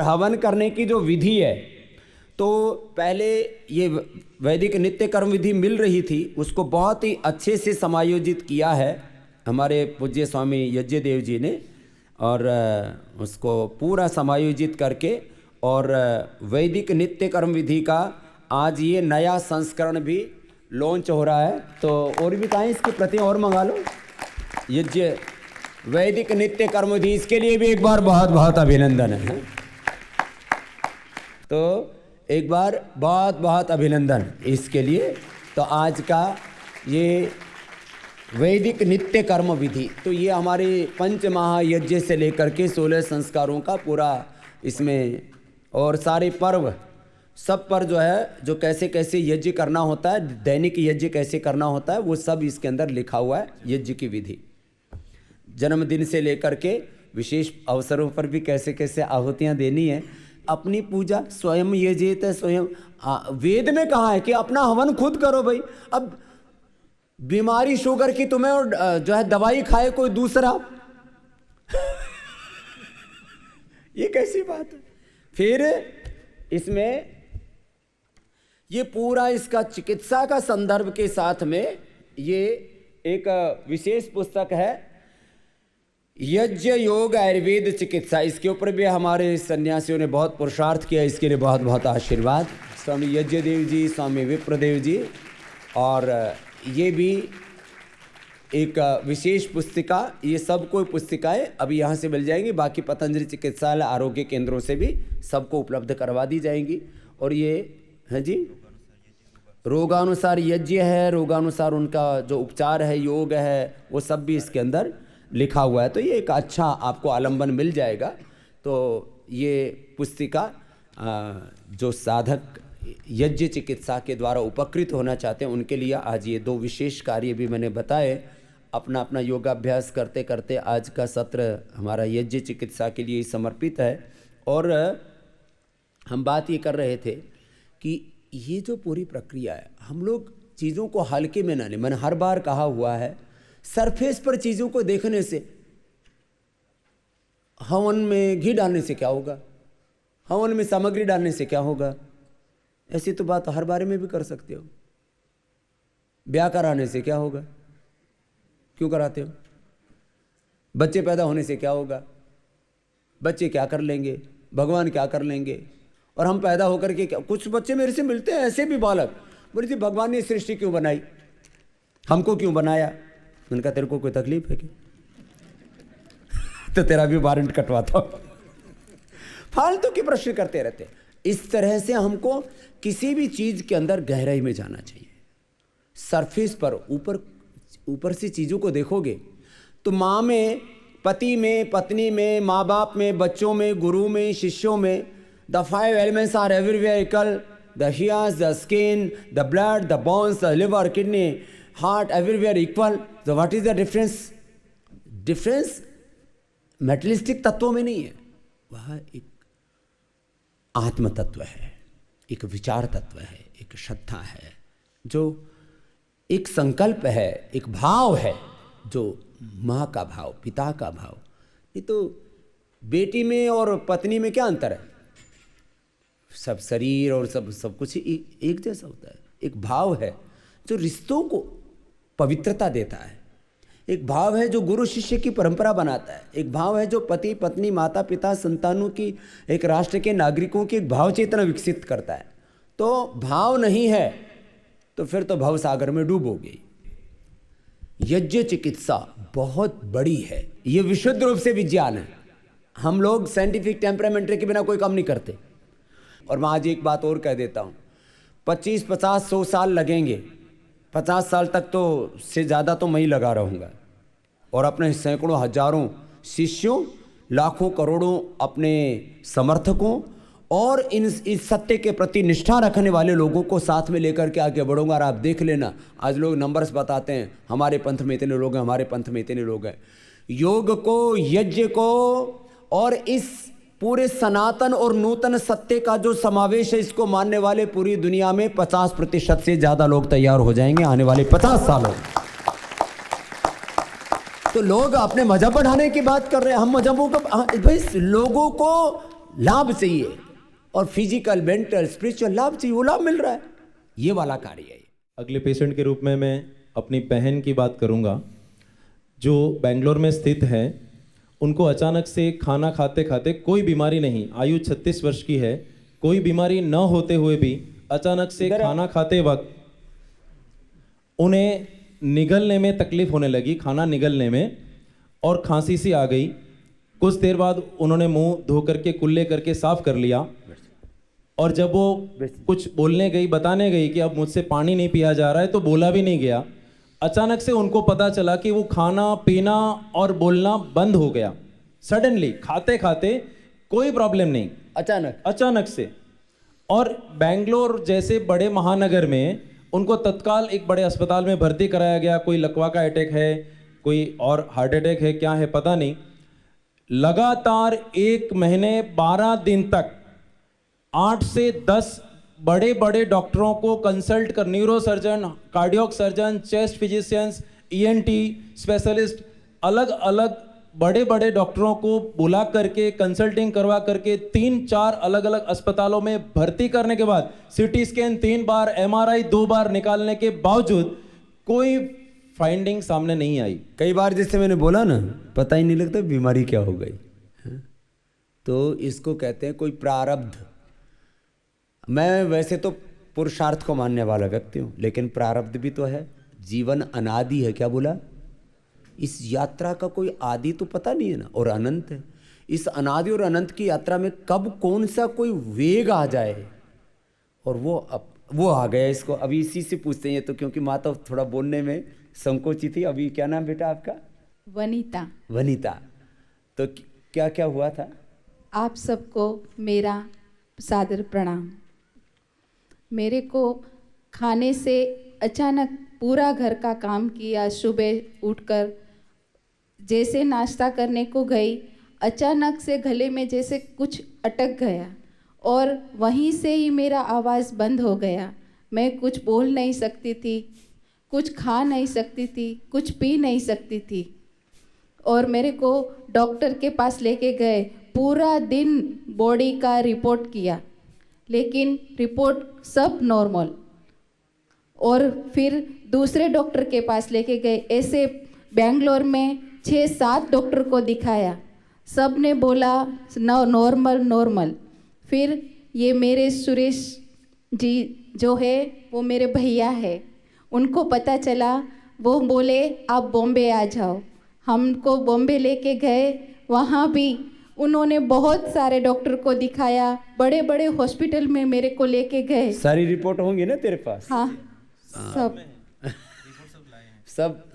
हवन करने की जो विधि है, तो पहले ये वैदिक नित्य कर्म विधि मिल रही थी, उसको बहुत ही अच्छे से समायोजित किया है हमारे पूज्य स्वामी यज्ञदेव जी ने, और उसको पूरा समायोजित करके और वैदिक नित्य कर्म विधि का आज ये नया संस्करण भी लॉन्च हो रहा है। तो और भी कहें इसकी प्रतियां और मंगा लो, यज्ञ वैदिक नित्य कर्म विधि, इसके लिए भी एक बार बहुत बहुत अभिनंदन है। तो एक बार बहुत बहुत अभिनंदन इसके लिए। तो आज का ये वैदिक नित्य कर्म विधि, तो ये हमारे पंच महायज्ञ से लेकर के 16 संस्कारों का पूरा इसमें, और सारे पर्व सब पर जो है, जो कैसे कैसे यज्ञ करना होता है, दैनिक यज्ञ कैसे करना होता है, वो सब इसके अंदर लिखा हुआ है। यज्ञ की विधि जन्मदिन से लेकर के विशेष अवसरों पर भी कैसे कैसे आहुतियाँ देनी है, अपनी पूजा स्वयं यजेत स्वयं। वेद में कहा है कि अपना हवन खुद करो भाई। अब बीमारी शुगर की तुम्हें और जो है दवाई खाए कोई दूसरा ये कैसी बात है। फिर इसमें ये पूरा इसका चिकित्सा का संदर्भ के साथ में ये एक विशेष पुस्तक है, यज्ञ योग आयुर्वेद चिकित्सा। इसके ऊपर भी हमारे सन्यासियों ने बहुत पुरुषार्थ किया, इसके लिए बहुत बहुत आशीर्वाद स्वामी यज्ञदेव जी, स्वामी विप्रदेव जी। और ये भी एक विशेष पुस्तिका, ये सब कोई पुस्तिकाएँ अभी यहाँ से मिल जाएंगी, बाकी पतंजलि चिकित्सालय आरोग्य केंद्रों से भी सबको उपलब्ध करवा दी जाएंगी। और ये है जी रोगानुसार यज्ञ है, रोगानुसार उनका जो उपचार है, योग है, वो सब भी इसके अंदर लिखा हुआ है। तो ये एक अच्छा आपको आलम्बन मिल जाएगा। तो ये पुस्तिका जो साधक यज्ञ चिकित्सा के द्वारा उपकृत होना चाहते हैं उनके लिए आज ये 2 विशेष कार्य भी मैंने बताए। अपना अपना योगाभ्यास करते करते आज का सत्र हमारा यज्ञ चिकित्सा के लिए ही समर्पित है। और हम बात ये कर रहे थे कि ये जो पूरी प्रक्रिया है, हम लोग चीज़ों को हल्के में ना लें। मैंने हर बार कहा हुआ है, सरफेस पर चीज़ों को देखने से, हवन में घी डालने से क्या होगा, हवन में सामग्री डालने से क्या होगा, ऐसी तो बात हर बारे में भी कर सकते हो। ब्याह कराने से क्या होगा, क्यों कराते हो, बच्चे पैदा होने से क्या होगा, बच्चे क्या कर लेंगे, भगवान क्या कर लेंगे, और हम पैदा होकर के क्या। कुछ बच्चे मेरे से मिलते हैं ऐसे भी बालक, बोले जी भगवान ने सृष्टि क्यों बनाई, हमको क्यों बनाया। मैंने कहा तेरे को कोई तकलीफ है क्या तो तेरा भी वारंट कटवाता हूं। फालतू के प्रश्न करते रहते। इस तरह से हमको किसी भी चीज के अंदर गहराई में जाना चाहिए। सरफेस पर ऊपर से चीजों को देखोगे तो माँ में, पति में, पत्नी में, माँ बाप में, बच्चों में, गुरु में, शिष्यों में, the 5 elements are everywhere equal, the hairs, the skin, the blood, the bones, the liver, kidney, heart, everywhere equal. तो what is the difference? Difference मेटलिस्टिक तत्वों में नहीं है, वह एक आत्म तत्व है, एक विचार तत्व है, एक श्रद्धा है, जो एक संकल्प है, एक भाव है, जो माँ का भाव, पिता का भाव। ये तो बेटी में और पत्नी में क्या अंतर है, सब शरीर और सब कुछ एक जैसा होता है। एक भाव है जो रिश्तों को पवित्रता देता है, एक भाव है जो गुरु शिष्य की परंपरा बनाता है, एक भाव है जो पति पत्नी, माता पिता, संतानों की, एक राष्ट्र के नागरिकों की एक भाव चेतना विकसित करता है। तो भाव नहीं है तो फिर तो भव सागर में डूबोगे। यज्ञ चिकित्सा बहुत बड़ी है, ये विशुद्ध रूप से विज्ञान है। हम लोग साइंटिफिक टेम्परामेंट के बिना कोई काम नहीं करते। और मैं आज एक बात और कह देता हूँ, 25, 50, 100 साल लगेंगे, 50 साल तक तो से ज़्यादा तो मैं ही लगा रहूँगा, और अपने सैकड़ों हजारों शिष्यों, लाखों करोड़ों अपने समर्थकों और इस सत्य के प्रति निष्ठा रखने वाले लोगों को साथ में लेकर के आगे बढ़ूंगा। और आप देख लेना, आज लोग नंबर्स बताते हैं, हमारे पंथ में इतने लोग हैं, हमारे पंथ में इतने लोग हैं। योग को, यज्ञ को और इस पूरे सनातन और नूतन सत्य का जो समावेश है, इसको मानने वाले पूरी दुनिया में 50% से ज़्यादा लोग तैयार हो जाएंगे आने वाले 50 सालों। तो लोग अपने मजहब बढ़ाने की बात कर रहे हैं, हम मजहबों को, भाई लोगों को लाभ चाहिए और फिजिकल मेंटल स्पिरिचुअल लाभ चाहिए, वो लाभ मिल रहा है, ये वाला कार्य है। अगले पेशेंट के रूप में मैं अपनी बहन की बात करूंगा जो बेंगलोर में स्थित है। उनको अचानक से खाना खाते खाते, कोई बीमारी नहीं, आयु 36 वर्ष की है, कोई बीमारी न होते हुए भी अचानक से खाना खाते वक्त उन्हें निगलने में तकलीफ होने लगी, खाना निगलने में, और खांसी सी आ गई। कुछ देर बाद उन्होंने मुंह धो करके कुल्ले करके साफ कर लिया, और जब वो कुछ बोलने गई, बताने गई कि अब मुझसे पानी नहीं पिया जा रहा है, तो बोला भी नहीं गया। अचानक से उनको पता चला कि वो खाना पीना और बोलना बंद हो गया सडनली, खाते खाते, कोई प्रॉब्लम नहीं, अचानक से। और बेंगलोर जैसे बड़े महानगर में उनको तत्काल एक बड़े अस्पताल में भर्ती कराया गया। कोई लकवा का अटैक है, कोई और हार्ट अटैक है, क्या है पता नहीं। लगातार 1 महीने 12 दिन तक 8 से 10 बड़े बड़े डॉक्टरों को कंसल्ट कर, neuro surgeon, cardiac surgeon, chest physicians, ENT specialist, अलग अलग बड़े बड़े डॉक्टरों को बुला करके कंसल्टिंग करवा करके 3-4 अलग अलग अस्पतालों में भर्ती करने के बाद, सीटी स्कैन 3 बार, एमआरआई 2 बार निकालने के बावजूद कोई फाइंडिंग सामने नहीं आई। कई बार जैसे मैंने बोला ना, पता ही नहीं लगता बीमारी क्या हो गई। तो इसको कहते हैं कोई प्रारब्ध। मैं वैसे तो पुरुषार्थ को मानने वाला व्यक्ति हूं, लेकिन प्रारब्ध भी तो है। जीवन अनादि है, क्या बोला? इस यात्रा का कोई आदि तो पता नहीं है ना, और अनंत है। इस अनादि और अनंत की यात्रा में कब कौन सा कोई वेग आ जाए, और वो आ गया। इसको अभी इसी से पूछते हैं, तो क्योंकि माता थोड़ा बोलने में संकोचित थी। अभी क्या नाम बेटा आपका? वनिता। तो क्या क्या हुआ था? आप सबको मेरा सादर प्रणाम। मेरे को खाने से अचानक पूरा घर का काम किया। सुबह उठकर जैसे नाश्ता करने को गई, अचानक से गले में जैसे कुछ अटक गया, और वहीं से ही मेरा आवाज़ बंद हो गया। मैं कुछ बोल नहीं सकती थी, कुछ खा नहीं सकती थी, कुछ पी नहीं सकती थी। और मेरे को डॉक्टर के पास लेके गए, पूरा दिन बॉडी का रिपोर्ट किया, लेकिन रिपोर्ट सब नॉर्मल। और फिर दूसरे डॉक्टर के पास लेके गए। ऐसे बेंगलोर में 6-7 डॉक्टर को दिखाया, सब ने बोला नॉर्मल। फिर ये मेरे सुरेश जी जो है, वो मेरे भैया है, उनको पता चला। वो बोले आप बॉम्बे आ जाओ। हमको बॉम्बे लेके गए। वहाँ भी उन्होंने बहुत सारे डॉक्टर को दिखाया, बड़े बड़े हॉस्पिटल में मेरे को लेके गए। सारी रिपोर्ट होंगी ना तेरे पास? हाँ,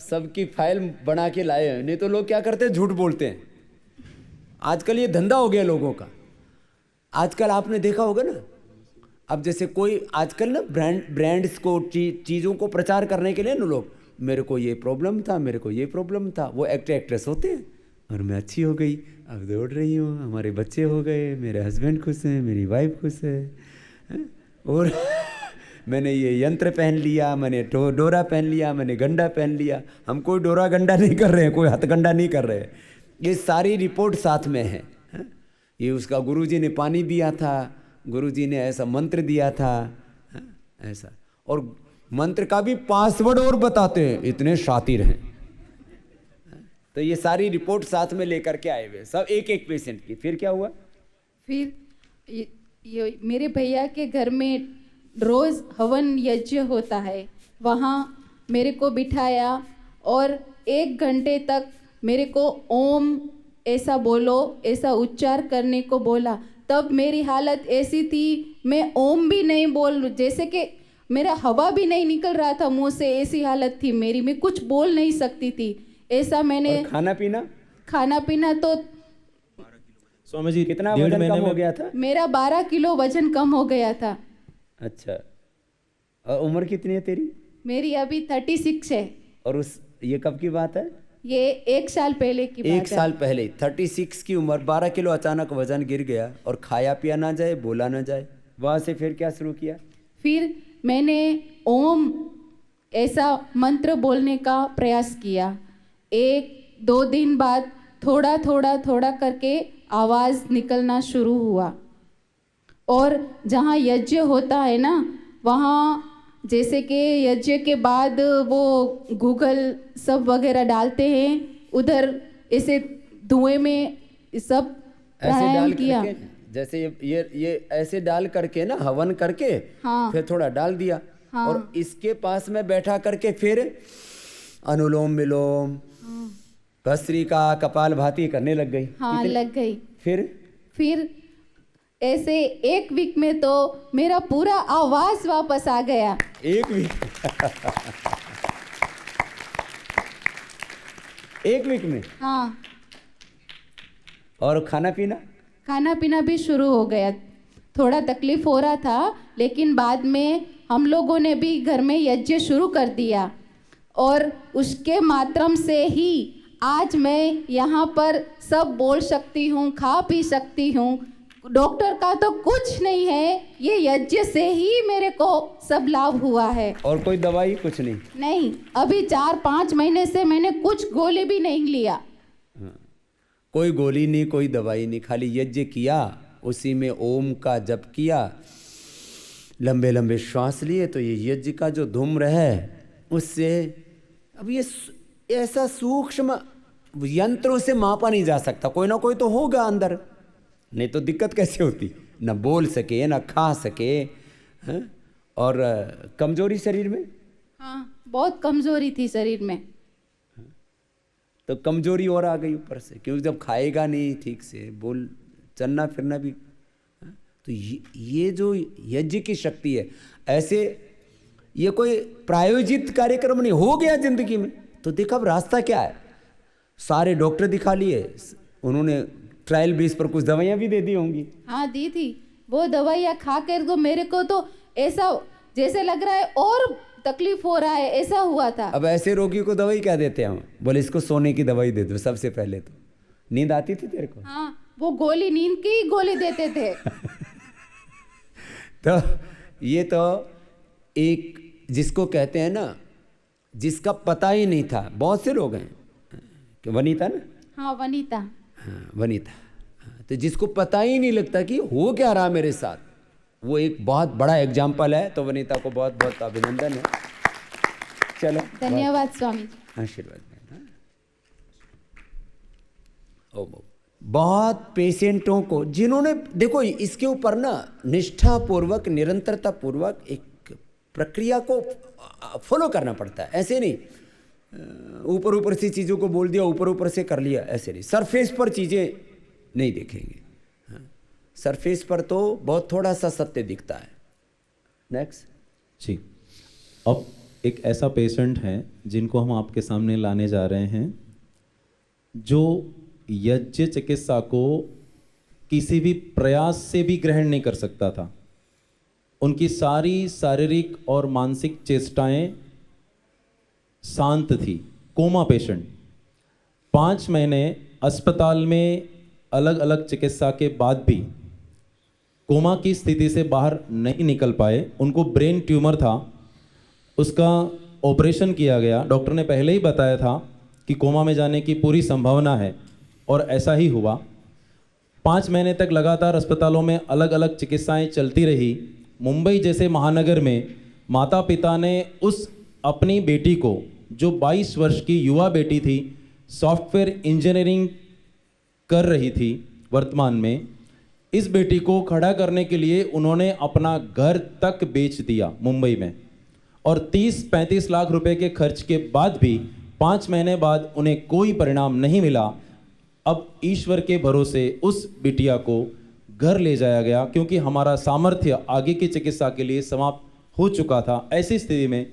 सबकी फाइल बना के लाए हैं। नहीं तो लोग क्या करते हैं, झूठ बोलते हैं। आजकल ये धंधा हो गया लोगों का। आजकल आपने देखा होगा ना, अब जैसे कोई आजकल ना ब्रांड्स को, चीज़ों को प्रचार करने के लिए ना लोग, मेरे को ये प्रॉब्लम था, मेरे को ये प्रॉब्लम था। वो एक्ट्रेस होते हैं, और मैं अच्छी हो गई, अब दौड़ रही हूँ, हमारे बच्चे हो गए, मेरे हस्बैंड खुश हैं, मेरी वाइफ खुश है, और मैंने ये यंत्र पहन लिया, मैंने डोरा पहन लिया, मैंने गंडा पहन लिया। हम कोई डोरा गंडा नहीं कर रहे हैं, कोई हथगंडा नहीं कर रहे हैं। ये सारी रिपोर्ट साथ में है। ये उसका गुरुजी ने पानी दिया था, गुरुजी ने ऐसा मंत्र दिया था, ऐसा। और मंत्र का भी पासवर्ड और बताते हैं, इतने शातिर हैं। तो ये सारी रिपोर्ट साथ में लेकर के आए हुए सब, एक पेशेंट की। फिर क्या हुआ? फिर ये मेरे भैया के घर में रोज़ हवन यज्ञ होता है। वहाँ मेरे को बिठाया और 1 घंटे तक मेरे को ओम ऐसा बोलो, ऐसा उच्चार करने को बोला। तब मेरी हालत ऐसी थी, मैं ओम भी नहीं बोल, जैसे कि मेरा हवा भी नहीं निकल रहा था मुंह से, ऐसी हालत थी मेरी। मैं कुछ बोल नहीं सकती थी, ऐसा मैंने। खाना पीना तो स्वामी जी कितना वजन कम हो गया था? मेरा 12 किलो वजन कम हो गया था। अच्छा, और उम्र कितनी है तेरी? मेरी अभी 36 है। और ये कब की बात है? ये 1 साल पहले की बात है। 1 साल पहले 36 की उम्र, 12 किलो अचानक वजन गिर गया, और खाया पिया ना जाए, बोला ना जाए। वहाँ से फिर क्या शुरू किया? फिर मैंने ओम ऐसा मंत्र बोलने का प्रयास किया। 1-2 दिन बाद थोड़ा करके आवाज़ निकलना शुरू हुआ। और जहाँ यज्ञ होता है ना, वहाँ जैसे कि यज्ञ के बाद वो गूगल सब वगैरह डालते हैं, उधर ऐसे धुएं में सब ऐसे प्राणायाम डाल किया। करके, जैसे ये ऐसे डाल करके ना, हवन करके हाँ। फिर थोड़ा डाल दिया। हाँ। और इसके पास में बैठा करके फिर अनुलोम विलोम, भस्त्रिका, कपालभाति करने लग गई। हाँ, लग गई। फिर ऐसे 1 वीक में तो मेरा पूरा आवाज वापस आ गया। 1 वीक 1 वीक में। हाँ, और खाना पीना भी शुरू हो गया। थोड़ा तकलीफ हो रहा था, लेकिन बाद में हम लोगों ने भी घर में यज्ञ शुरू कर दिया और उसके माध्यम से ही आज मैं यहाँ पर सब बोल सकती हूँ, खा पी सकती हूँ। डॉक्टर का तो कुछ नहीं है, ये यज्ञ से ही मेरे को सब लाभ हुआ है। और कोई दवाई कुछ नहीं? नहीं, अभी 4-5 महीने से मैंने कुछ गोली भी नहीं लिया। कोई गोली नहीं, कोई दवाई नहीं, खाली यज्ञ किया, उसी में ओम का जप किया, लंबे लंबे श्वास लिए, तो ये यज्ञ का जो धूम्र है उससे अब ये ऐसा सूक्ष्म यंत्रों से मापा नहीं जा सकता। कोई ना कोई तो होगा अंदर, नहीं तो दिक्कत कैसे होती, ना बोल सके ना खा सके, हैं? और कमजोरी शरीर में। हाँ, बहुत कमजोरी थी शरीर में। तो कमजोरी और आ गई ऊपर से, क्योंकि जब खाएगा नहीं ठीक से, बोल चलना फिरना भी, तो ये जो यज्ञ की शक्ति है, ऐसे ये कोई प्रायोजित कार्यक्रम नहीं, हो गया जिंदगी में। तो देखा अब रास्ता क्या है, सारे डॉक्टर दिखा लिए, उन्होंने ट्रायल बेस पर कुछ दवाइयाँ भी दे दी होंगी। हाँ, दी थी। वो दवाइयाँ खा कर तो मेरे को तो ऐसा जैसे लग रहा है और तकलीफ हो रहा है, ऐसा हुआ था। अब ऐसे रोगी को दवाई क्या देते हैं हम? बोले इसको सोने की दवाई दे दो सबसे पहले। तो नींद आती थी तेरे को? हाँ, वो गोली नींद की ही गोली देते थे। तो ये तो एक जिसको कहते हैं ना, जिसका पता ही नहीं था, बहुत से लोग हैं कि वनीता ना, हाँ, वनीता। हाँ, वनीता। तो जिसको पता ही नहीं लगता कि हो क्या रहा मेरे साथ, वो एक बहुत बड़ा एग्जाम्पल है। तो वनीता को बहुत बहुत अभिनंदन है। चलो, धन्यवाद स्वामी। आशीर्वाद में। बहुत पेशेंटों को जिन्होंने, देखो इसके ऊपर ना निष्ठापूर्वक, निरंतरता पूर्वक एक प्रक्रिया को फॉलो करना पड़ता है। ऐसे नहीं ऊपर ऊपर से चीज़ों को बोल दिया, ऊपर ऊपर से कर लिया, ऐसे नहीं। सरफेस पर चीज़ें नहीं देखेंगे, सरफेस पर तो बहुत थोड़ा सा सत्य दिखता है। नेक्स्ट जी, अब एक ऐसा पेशेंट है जिनको हम आपके सामने लाने जा रहे हैं, जो यज्ञ चिकित्सा को किसी भी प्रयास से भी ग्रहण नहीं कर सकता था। उनकी सारी शारीरिक और मानसिक चेष्टाएं शांत थी। कोमा पेशेंट, 5 महीने अस्पताल में अलग अलग चिकित्सा के बाद भी कोमा की स्थिति से बाहर नहीं निकल पाए। उनको ब्रेन ट्यूमर था, उसका ऑपरेशन किया गया। डॉक्टर ने पहले ही बताया था कि कोमा में जाने की पूरी संभावना है, और ऐसा ही हुआ। 5 महीने तक लगातार अस्पतालों में अलग अलग चिकित्साएं चलती रही। मुंबई जैसे महानगर में माता पिता ने उस अपनी बेटी को, जो 22 वर्ष की युवा बेटी थी, सॉफ्टवेयर इंजीनियरिंग कर रही थी वर्तमान में, इस बेटी को खड़ा करने के लिए उन्होंने अपना घर तक बेच दिया मुंबई में। और 30-35 लाख रुपए के खर्च के बाद भी 5 महीने बाद उन्हें कोई परिणाम नहीं मिला। अब ईश्वर के भरोसे उस बिटिया को घर ले जाया गया, क्योंकि हमारा सामर्थ्य आगे की चिकित्सा के लिए समाप्त हो चुका था। ऐसी स्थिति में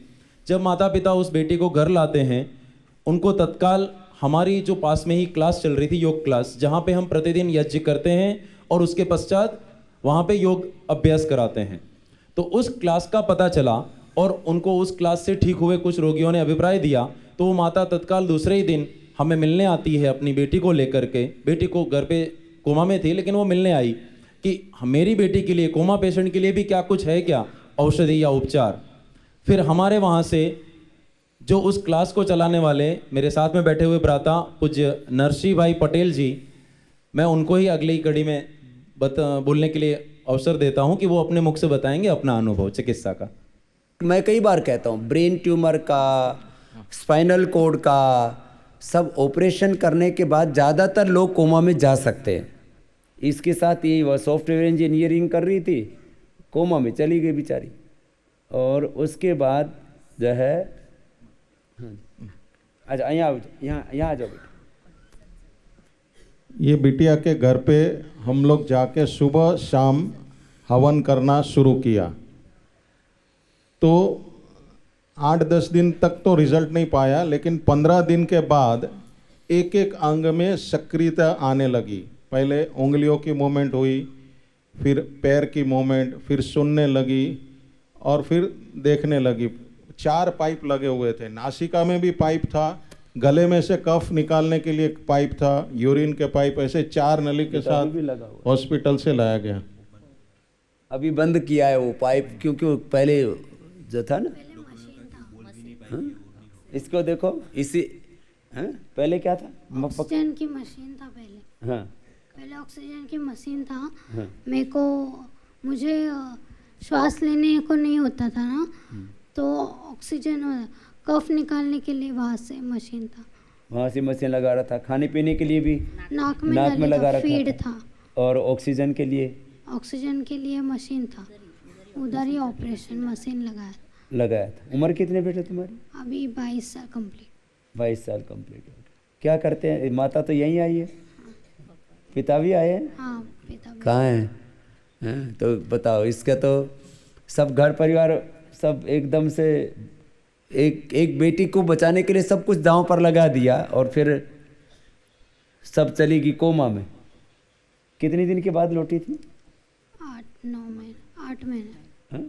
जब माता पिता उस बेटी को घर लाते हैं, उनको तत्काल हमारी जो पास में ही क्लास चल रही थी, योग क्लास, जहाँ पे हम प्रतिदिन यज्ञ करते हैं और उसके पश्चात वहाँ पे योग अभ्यास कराते हैं, तो उस क्लास का पता चला और उनको उस क्लास से ठीक हुए कुछ रोगियों ने अभिप्राय दिया। तो वो माता तत्काल दूसरे ही दिन हमें मिलने आती है अपनी बेटी को लेकर के। बेटी को घर पे कोमा में थी, लेकिन वो मिलने आई कि मेरी बेटी के लिए, कोमा पेशेंट के लिए भी क्या कुछ है क्या औषधि या उपचार। फिर हमारे वहाँ से जो उस क्लास को चलाने वाले मेरे साथ में बैठे हुए भ्राता पूज्य नरसिंह भाई पटेल जी, मैं उनको ही अगली कड़ी में बोलने के लिए अवसर देता हूं कि वो अपने मुख से बताएंगे अपना अनुभव चिकित्सा का। मैं कई बार कहता हूँ ब्रेन ट्यूमर का, स्पाइनल कॉर्ड का, सब ऑपरेशन करने के बाद ज़्यादातर लोग कोमा में जा सकते हैं। इसके साथ ही वह सॉफ्टवेयर इंजीनियरिंग कर रही थी, कोमा में चली गई बेचारी। और उसके बाद जो है अच्छा यहाँ आ जाओ बेटा। ये बिटिया के घर पे हम लोग जाके सुबह शाम हवन करना शुरू किया, तो 8-10 दिन तक तो रिजल्ट नहीं पाया, लेकिन 15 दिन के बाद एक एक अंग में सक्रियता आने लगी। पहले उंगलियों की मूवमेंट हुई, फिर पैर की मूवमेंट, फिर सुनने लगी और फिर देखने लगी। 4 पाइप लगे हुए थे, नासिका में भी पाइप था, गले में से कफ निकालने के लिए पाइप था, यूरिन के पाइप, ऐसे 4 नली के साथ हॉस्पिटल से लाया गया। अभी बंद किया है वो पाइप, क्योंकि पहले जो था ना, इसको देखो, इसी पहले क्या था, ऑक्सीजन की मशीन था पहले। हाँ पहले ऑक्सीजन की मशीन था। मुझे श्वास लेने को नहीं होता था ना, तो ऑक्सीजन कफ निकालने के लिए वहाँ से मशीन था, वहाँ से मशीन लगा रहा था। खाने पीने के लिए भी नाक में लगा रहा फीड था। और ऑक्सीजन के लिए मशीन था, उधर ही ऑपरेशन मशीन लगाया था। उम्र कितने बेटे तुम्हारी? अभी 22 साल कंप्लीट। 22 साल कंप्लीट हो गए। क्या करते हैं? माता तो यहीं आई है, पिता भी आए हैं? हाँ, पिता भी। कहाँ हैं? तो बताओ, इसका तो सब घर परिवार सब एकदम से एक बेटी को बचाने के लिए सब कुछ दांव पर लगा दिया, और फिर सब चली गई कोमा में। कितने दिन के बाद लौटी थी? 8 महीने।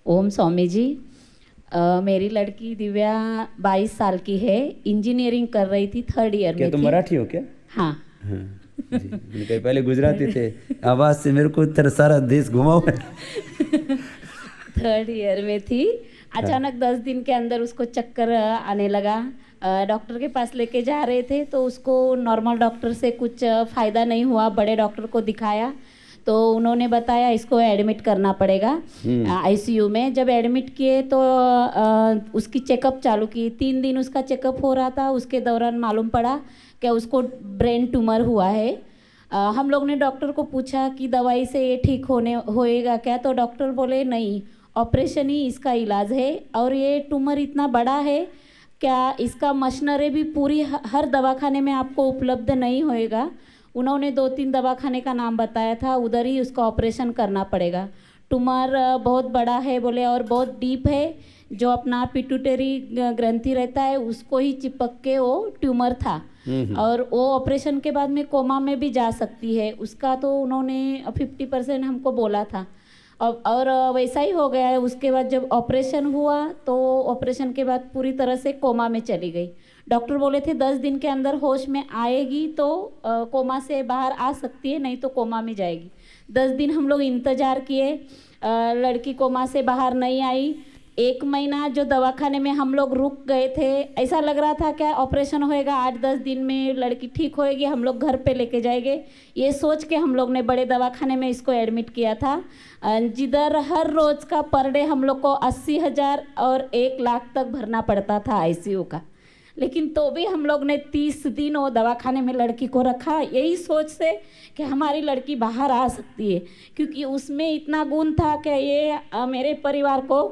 ओम स्वामी जी, मेरी लड़की दिव्या 22 साल की है, इंजीनियरिंग कर रही थी, 3rd ईयर में क्या थी। तुम मराठी हो क्या? हाँ। जी, मैंने पहले गुजराती थे, आवाज से मेरे को तेरा सारा देश घुमा हुआ है। 3rd ईयर में थी। अचानक 10 दिन के अंदर उसको चक्कर आने लगा। डॉक्टर के पास लेके जा रहे थे, तो उसको नॉर्मल डॉक्टर से कुछ फ़ायदा नहीं हुआ। बड़े डॉक्टर को दिखाया तो उन्होंने बताया इसको एडमिट करना पड़ेगा आईसीयू में। जब एडमिट किए तो उसकी चेकअप चालू की। 3 दिन उसका चेकअप हो रहा था, उसके दौरान मालूम पड़ा कि उसको ब्रेन ट्यूमर हुआ है। हम लोग ने डॉक्टर को पूछा कि दवाई से ये ठीक होएगा क्या, तो डॉक्टर बोले नहीं, ऑपरेशन ही इसका इलाज है, और ये ट्यूमर इतना बड़ा है क्या इसका मशीनरी भी पूरी हर दवाखाने में आपको उपलब्ध नहीं होएगा। उन्होंने 2-3 दवाखाने का नाम बताया था, उधर ही उसका ऑपरेशन करना पड़ेगा। ट्यूमर बहुत बड़ा है बोले, और बहुत डीप है, जो अपना पिट्यूटरी ग्रंथि रहता है उसको ही चिपक के वो ट्यूमर था, और वो ऑपरेशन के बाद में कोमा में भी जा सकती है। उसका तो उन्होंने 50% हमको बोला था, और वैसा ही हो गया है। उसके बाद जब ऑपरेशन हुआ तो ऑपरेशन के बाद पूरी तरह से कोमा में चली गई। डॉक्टर बोले थे 10 दिन के अंदर होश में आएगी तो कोमा से बाहर आ सकती है, नहीं तो कोमा में जाएगी। 10 दिन हम लोग इंतज़ार किए, लड़की कोमा से बाहर नहीं आई। 1 महीना जो दवाखाने में हम लोग रुक गए थे, ऐसा लग रहा था क्या ऑपरेशन होएगा, 8-10 दिन में लड़की ठीक होएगी, हम लोग घर पे लेके जाएंगे, ये सोच के हम लोग ने बड़े दवाखाने में इसको एडमिट किया था, जिधर हर रोज़ का पर डे हम लोग को 80,000 और 1 लाख तक भरना पड़ता था आईसीयू का। लेकिन तो भी हम लोग ने 30 दिन वो दवाखाने में लड़की को रखा, यही सोच से कि हमारी लड़की बाहर आ सकती है, क्योंकि उसमें इतना गुण था कि ये मेरे परिवार को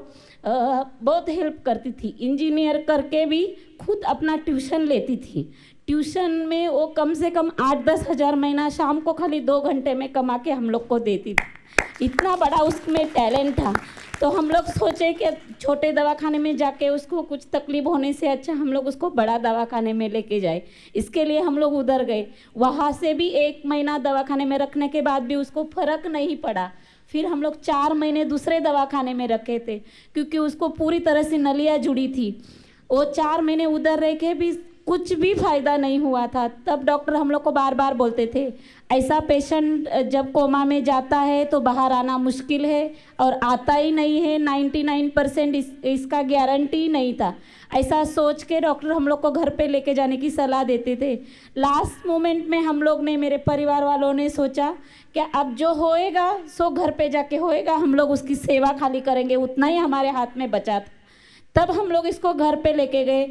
बहुत हेल्प करती थी। इंजीनियर करके भी खुद अपना ट्यूशन लेती थी। ट्यूशन में वो कम से कम 8-10 हज़ार महीना शाम को खाली 2 घंटे में कमा के हम लोग को देती थी। इतना बड़ा उसमें टैलेंट था। तो हम लोग सोचे कि छोटे दवाखाने में जाके उसको कुछ तकलीफ होने से अच्छा हम लोग उसको बड़ा दवाखाने में लेके जाए। इसके लिए हम लोग उधर गए। वहाँ से भी 1 महीना दवाखाने में रखने के बाद भी उसको फ़र्क नहीं पड़ा। फिर हम लोग 4 महीने दूसरे दवाखाने में रखे थे, क्योंकि उसको पूरी तरह से नलियाँ जुड़ी थी। वो 4 महीने उधर रह के भी कुछ भी फायदा नहीं हुआ था। तब डॉक्टर हम लोग को बार बार बोलते थे ऐसा पेशेंट जब कोमा में जाता है तो बाहर आना मुश्किल है और आता ही नहीं है, 99% इसका गारंटी नहीं था। ऐसा सोच के डॉक्टर हम लोग को घर पे लेके जाने की सलाह देते थे। लास्ट मोमेंट में हम लोग ने, मेरे परिवार वालों ने सोचा कि अब जो होएगा सो घर पे जाके होएगा, हम लोग उसकी सेवा खाली करेंगे, उतना ही हमारे हाथ में बचा था। तब हम लोग इसको घर पे लेके गए।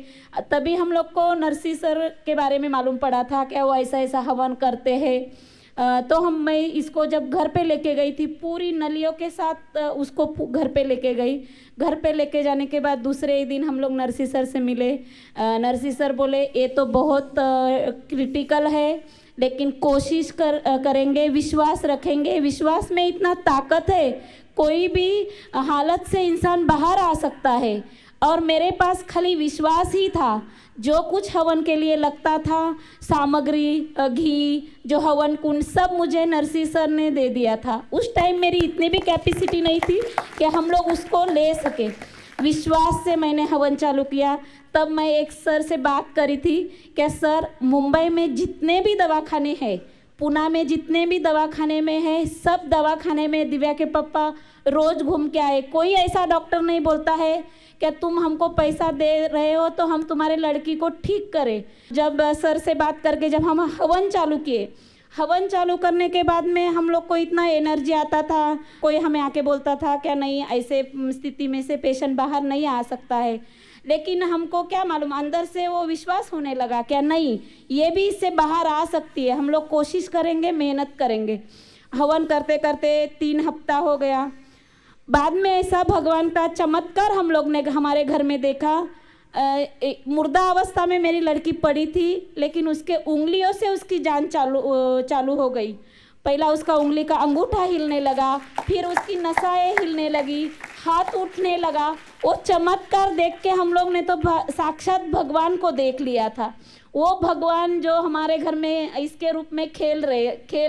तभी हम लोग को नरसी सर के बारे में मालूम पड़ा था कि वो ऐसा ऐसा हवन करते हैं। तो मैं इसको जब घर पे लेके गई थी, पूरी नलियों के साथ उसको घर पे लेके गई। घर पे लेके जाने के बाद दूसरे ही दिन हम लोग नरसी सर से मिले। नरसी सर बोले ये तो बहुत क्रिटिकल है, लेकिन कोशिश करेंगे, विश्वास रखेंगे, विश्वास में इतना ताकत है, कोई भी हालत से इंसान बाहर आ सकता है। और मेरे पास खाली विश्वास ही था। जो कुछ हवन के लिए लगता था, सामग्री, घी, जो हवन कुंड, सब मुझे नरसी सर ने दे दिया था। उस टाइम मेरी इतनी भी कैपेसिटी नहीं थी कि हम लोग उसको ले सके। विश्वास से मैंने हवन चालू किया। तब मैं एक सर से बात करी थी कि सर, मुंबई में जितने भी दवाखाने हैं, पुणे में जितने भी दवाखाने में है, सब दवाखाने में दिव्या के पापा रोज़ घूम के आए। कोई ऐसा डॉक्टर नहीं बोलता है कि तुम हमको पैसा दे रहे हो तो हम तुम्हारे लड़की को ठीक करें। जब सर से बात करके जब हम हवन चालू किए, हवन चालू करने के बाद में हम लोग को इतना एनर्जी आता था। कोई हमें आके बोलता था क्या नहीं, ऐसे स्थिति में से पेशेंट बाहर नहीं आ सकता है, लेकिन हमको क्या मालूम, अंदर से वो विश्वास होने लगा क्या नहीं, ये भी इससे बाहर आ सकती है, हम लोग कोशिश करेंगे, मेहनत करेंगे। हवन करते करते 3 हफ्ता हो गया। बाद में ऐसा भगवान का चमत्कार हम लोग ने हमारे घर में देखा। मुर्दा अवस्था में मेरी लड़की पड़ी थी, लेकिन उसके उंगलियों से उसकी जान चालू हो गई। पहला उसका उंगली का अंगूठा हिलने लगा, फिर उसकी नसाएं हिलने लगी, हाथ उठने लगा। वो चमत्कार देख के हम लोग ने तो साक्षात भगवान को देख लिया था। वो भगवान जो हमारे घर में इसके रूप में खेल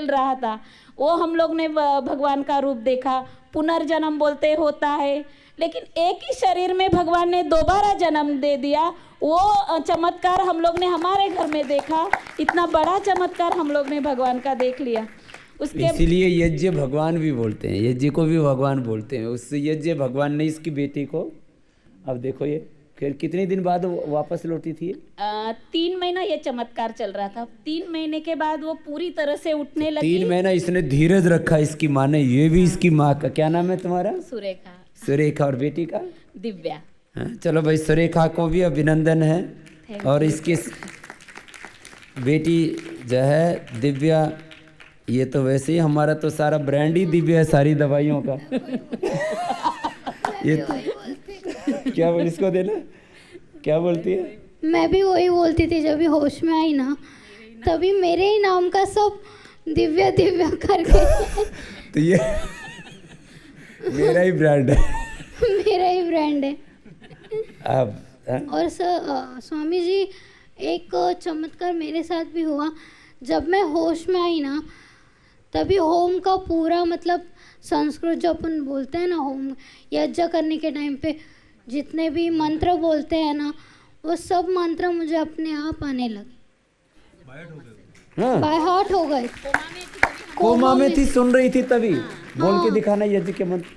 रहा था, वो हम लोग ने भगवान का रूप देखा। पुनर्जन्म बोलते होता है, लेकिन एक ही शरीर में भगवान ने दोबारा जन्म दे दिया। वो चमत्कार हम लोग ने हमारे घर में देखा। इतना बड़ा चमत्कार हम लोग ने भगवान का देख लिया। उसके इसीलिए यज्ञ भगवान भी बोलते हैं, यज्ञ को भी भगवान बोलते हैं। उस यज्ञ भगवान ने इसकी बेटी को, अब देखो ये फिर कितने दिन बाद वापस लौटी थी? 3 महीना ये चमत्कार चल रहा था। 3 महीने के बाद वो पूरी तरह से उठने लगी। 3 महीना इसने धीरज रखा इसकी माँ ने। ये भी इसकी माँ का क्या नाम है तुम्हारा? सुरेखा। सुरेखा। और बेटी का? दिव्या। हाँ, चलो भाई, सुरेखा को भी अभिनंदन है। और इसकी बेटी जो है दिव्या, ये तो वैसे ही हमारा तो सारा ब्रांड ही दिव्या है सारी दवाइयों का। ये तो क्या बोल, इसको देना, क्या बोलती है? मैं भी वही बोलती थी। जब भी होश में आई ना, तभी मेरे ही नाम का सब दिव्या दिव्या करके। तो ये मेरा ही ब्रांड है। मेरा ही ब्रांड है। अब और स्वामी जी, एक चमत्कार मेरे साथ भी हुआ। जब मैं होश में आई ना, तभी होम का पूरा मतलब संस्कृत जो अपन बोलते हैं ना, होम यज्ञ करने के टाइम पे जितने भी मंत्र बोलते हैं ना, वो सब मंत्र मुझे अपने आप आने लगे। हाँ, बाय हार्ट हो गए। कोमा में थी, सुन रही थी तभी। बोल के दिखाना यज्ञ के मंत्र।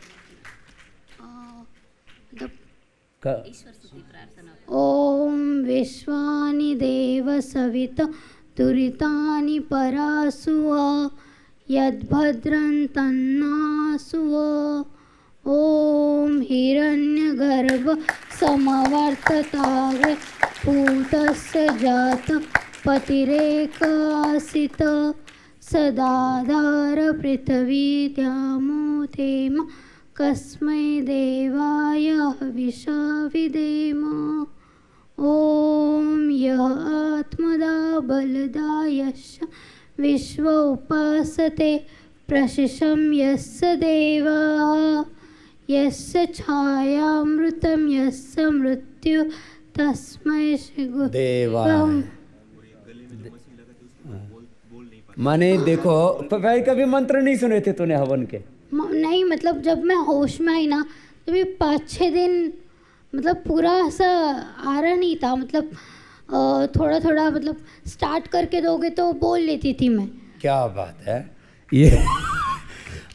ओम विश्वानि देव सविता दुरितानि परासुव यद्भद्रं तन्नासुव। ओम हिरण्यगर्भ समवर्तताग्रे भूतस्य जात पतिरेकासित सदाधार पृथ्वी द्यामो धेम कस्मै देवाय हविषा विधेम। ओम यः आत्मदा बलदा यस्य विश्व उपासते प्रशिशं यस्य देवाः यस्य छायामृतं यस्य मृत्यु तस्मै श्री देवा। माने देखो, भाई कभी मंत्र नहीं सुने थे तूने हवन के? नहीं, मतलब जब मैं होश में आई ना, तभी 5-6 दिन मतलब पूरा ऐसा आ रहा नहीं था। मतलब थोड़ा थोड़ा मतलब स्टार्ट करके दोगे तो बोल लेती थी मैं। क्या बात है ये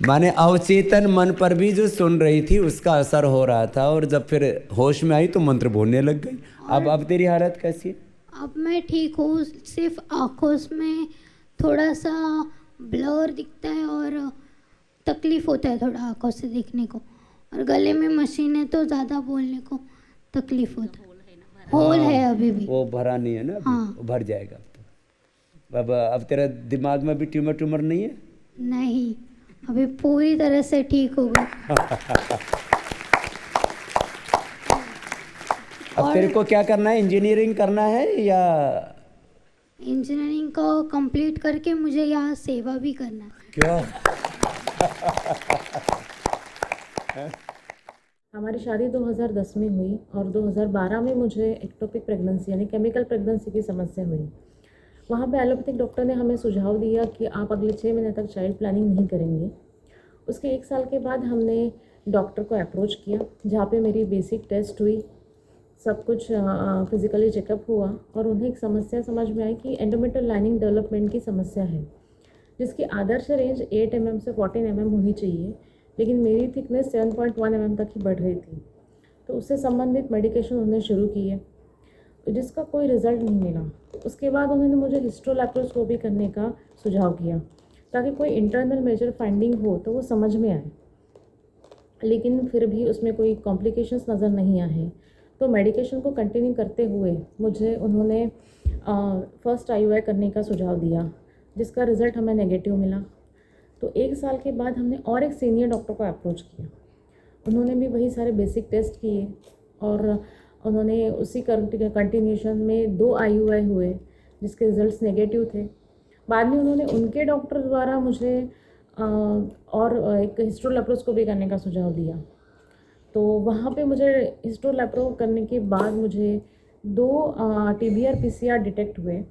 माने अवचेतन मन पर भी जो सुन रही थी उसका असर हो रहा था, और जब फिर होश में आई तो मंत्र बोलने लग गई। अब तेरी हालत कैसी है? अब मैं ठीक हूँ, सिर्फ आँखों में थोड़ा सा ब्लर दिखता है और तकलीफ़ होता है थोड़ा आँखों से देखने को, और गले में मशीन है तो ज़्यादा बोलने को तकलीफ़ होता है। होल है अभी भी। वो भरा नहीं है ना अभी? हाँ। वो भर जाएगा अब तो। अब तेरा दिमाग में भी ट्यूमर नहीं है? नहीं, अभी पूरी तरह से ठीक हो गई। अब तेरे को क्या करना है? इंजीनियरिंग करना है या? इंजीनियरिंग को कंप्लीट करके मुझे यहाँ सेवा भी करना है। क्या? हमारी शादी 2010 में हुई और 2012 में मुझे एक्टोपिक प्रेगनेंसी यानी केमिकल प्रेगनेंसी की समस्या हुई। वहाँ पे एलोपैथिक डॉक्टर ने हमें सुझाव दिया कि आप अगले 6 महीने तक चाइल्ड प्लानिंग नहीं करेंगे। उसके 1 साल के बाद हमने डॉक्टर को अप्रोच किया, जहाँ पे मेरी बेसिक टेस्ट हुई, सब कुछ फिज़िकली चेकअप हुआ, और उन्हें एक समस्या समझ में आई कि एंडोमेट्रियल लाइनिंग डेवलपमेंट की समस्या है, जिसकी आदर्श रेंज 8 mm से 14 mm होनी चाहिए, लेकिन मेरी थिकनेस 7.1 mm तक ही बढ़ रही थी। तो उससे संबंधित मेडिकेशन उन्होंने शुरू किए, जिसका कोई रिज़ल्ट नहीं मिला। उसके बाद उन्होंने मुझे हिस्ट्रोलैप्रोस्कोपी करने का सुझाव किया, ताकि कोई इंटरनल मेजर फाइंडिंग हो तो वो समझ में आए, लेकिन फिर भी उसमें कोई कॉम्प्लिकेशंस नज़र नहीं आए। तो मेडिकेशन को कंटिन्यू करते हुए मुझे उन्होंने फर्स्ट IUI करने का सुझाव दिया, जिसका रिज़ल्ट हमें नेगेटिव मिला। तो 1 साल के बाद हमने और एक सीनियर डॉक्टर को अप्रोच किया। उन्होंने भी वही सारे बेसिक टेस्ट किए, और उन्होंने उसी कंटिन्यूशन में 2 IUI हुए, जिसके रिज़ल्ट्स नेगेटिव थे। बाद में उन्होंने उनके डॉक्टर द्वारा मुझे और एक हिस्ट्रोलैप्रोस्कोपी करने का सुझाव दिया। तो वहाँ पे मुझे हिस्ट्रोलैप्रो करने के बाद मुझे 2 TBR PCR डिटेक्ट हुए,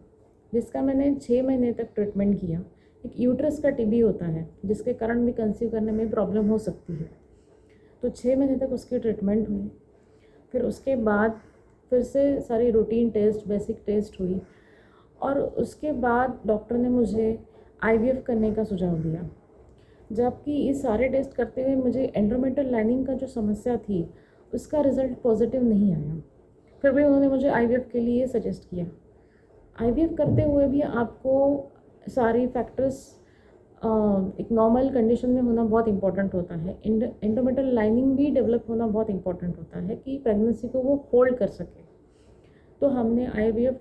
जिसका मैंने 6 महीने तक ट्रीटमेंट किया। एक यूट्रस का TB होता है, जिसके कारण भी कंसीव करने में प्रॉब्लम हो सकती है। तो 6 महीने तक उसकी ट्रीटमेंट हुई। फिर उसके बाद फिर से सारी रूटीन टेस्ट, बेसिक टेस्ट हुई, और उसके बाद डॉक्टर ने मुझे IVF करने का सुझाव दिया। जबकि इस सारे टेस्ट करते हुए मुझे एंडोमेट्रियल लाइनिंग का जो समस्या थी, उसका रिज़ल्ट पॉजिटिव नहीं आया। फिर भी उन्होंने मुझे IVF के लिए सजेस्ट किया। IVF करते हुए भी आपको सारी फैक्टर्स एक नॉर्मल कंडीशन में होना बहुत इंपॉर्टेंट होता है। एंडोमेट्रियल लाइनिंग भी डेवलप होना बहुत इंपॉर्टेंट होता है कि प्रेगनेंसी को वो होल्ड कर सके। तो हमने IVF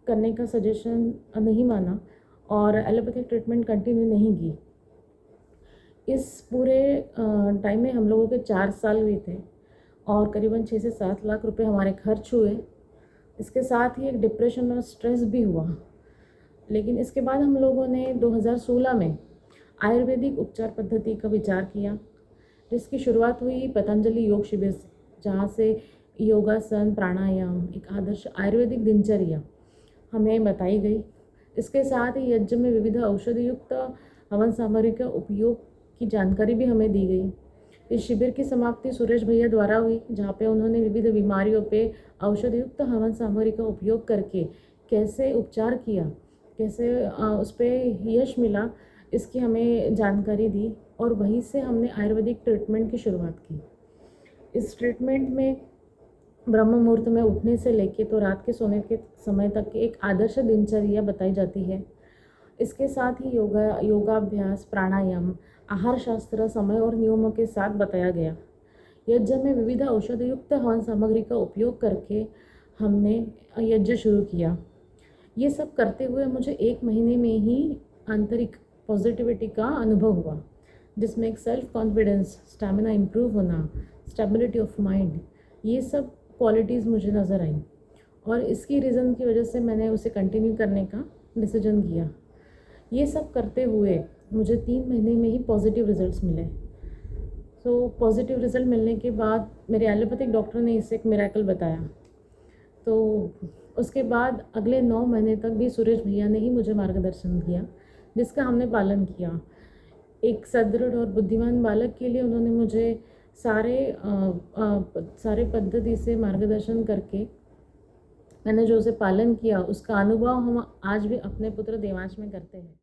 करने का सजेशन नहीं माना और एलोपैथिक ट्रीटमेंट कंटिन्यू नहीं की। इस पूरे टाइम में हम लोगों के 4 साल हुए थे, और करीबन 6 से 7 लाख रुपए हमारे खर्च हुए। इसके साथ ही एक डिप्रेशन और स्ट्रेस भी हुआ। लेकिन इसके बाद हम लोगों ने 2016 में आयुर्वेदिक उपचार पद्धति का विचार किया, जिसकी शुरुआत हुई पतंजलि योग शिविर से, जहाँ से योगासन, प्राणायाम, एक आदर्श आयुर्वेदिक दिनचर्या हमें बताई गई। इसके साथ ही यज्ञ में विविध औषधि युक्त हवन सामग्री का उपयोग की जानकारी भी हमें दी गई। इस शिविर की समाप्ति सुरेश भैया द्वारा हुई, जहाँ पे उन्होंने विविध बीमारियों पे औषधि युक्त हवन सामग्री का उपयोग करके कैसे उपचार किया, कैसे उस पर यश मिला, इसकी हमें जानकारी दी, और वहीं से हमने आयुर्वेदिक ट्रीटमेंट की शुरुआत की। इस ट्रीटमेंट में ब्रह्म मुहूर्त में उठने से लेके तो रात के सोने के समय तक की एक आदर्श दिनचर्या बताई जाती है। इसके साथ ही योगाभ्यास, प्राणायाम, आहार शास्त्र समय और नियमों के साथ बताया गया। यज्ञ में विविध औषधि युक्त हवन सामग्री का उपयोग करके हमने यज्ञ शुरू किया। ये सब करते हुए मुझे 1 महीने में ही आंतरिक पॉजिटिविटी का अनुभव हुआ, जिसमें एक सेल्फ कॉन्फिडेंस, स्टैमिना इम्प्रूव होना, स्टेबिलिटी ऑफ माइंड, ये सब क्वालिटीज़ मुझे नज़र आई, और इसकी रीज़न की वजह से मैंने उसे कंटिन्यू करने का डिसीजन किया। ये सब करते हुए मुझे 3 महीने में ही पॉजिटिव रिज़ल्ट्स मिले। तो पॉजिटिव रिज़ल्ट मिलने के बाद मेरे एलोपैथिक डॉक्टर ने इसे एक मिरेकल बताया। तो उसके बाद अगले 9 महीने तक भी सुरेश भैया ने ही मुझे मार्गदर्शन किया, जिसका हमने पालन किया। एक सदृढ़ और बुद्धिमान बालक के लिए उन्होंने मुझे सारे पद्धति से मार्गदर्शन करके मैंने जो उसे पालन किया उसका अनुभव हम आज भी अपने पुत्र देवांश में करते हैं।